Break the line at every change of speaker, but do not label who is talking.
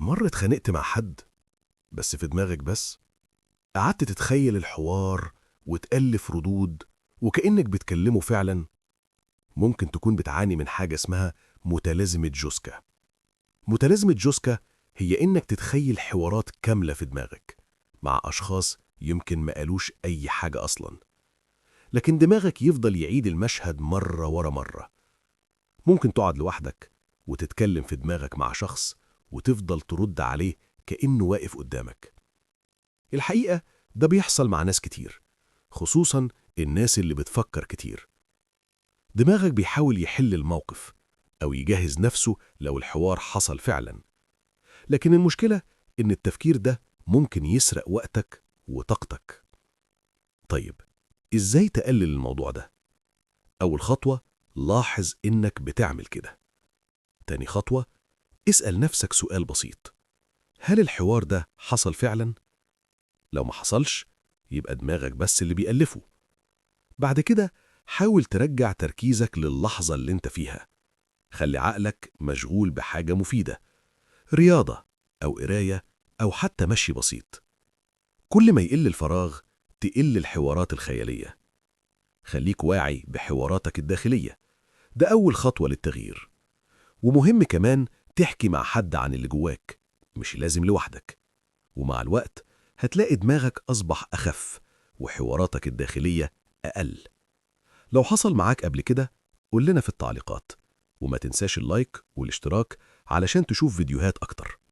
مرة اتخانقت مع حد، بس في دماغك بس. قعدت تتخيل الحوار وتألف ردود وكأنك بتكلمه فعلا. ممكن تكون بتعاني من حاجة اسمها متلازمة جوسكا. متلازمة جوسكا هي إنك تتخيل حوارات كاملة في دماغك مع أشخاص يمكن ما قالوش أي حاجة أصلا، لكن دماغك يفضل يعيد المشهد مرة ورا مرة. ممكن تقعد لوحدك وتتكلم في دماغك مع شخص وتفضل ترد عليه كأنه واقف قدامك. الحقيقة ده بيحصل مع ناس كتير، خصوصا الناس اللي بتفكر كتير. دماغك بيحاول يحل الموقف أو يجهز نفسه لو الحوار حصل فعلا، لكن المشكلة إن التفكير ده ممكن يسرق وقتك وطاقتك. طيب، إزاي تقلل الموضوع ده؟ أول خطوة، لاحظ إنك بتعمل كده. تاني خطوة، اسأل نفسك سؤال بسيط: هل الحوار ده حصل فعلا؟ لو ما حصلش، يبقى دماغك بس اللي بيألفه. بعد كده حاول ترجع تركيزك للحظة اللي انت فيها. خلي عقلك مشغول بحاجة مفيدة، رياضة أو قراية أو حتى مشي بسيط. كل ما يقل الفراغ تقل الحوارات الخيالية. خليك واعي بحواراتك الداخلية، ده أول خطوة للتغيير. ومهم كمان تحكي مع حد عن اللي جواك، مش لازم لوحدك. ومع الوقت هتلاقي دماغك أصبح أخف وحواراتك الداخلية أقل. لو حصل معاك قبل كده، قول لنا في التعليقات. وما تنساش اللايك والاشتراك علشان تشوف فيديوهات أكتر.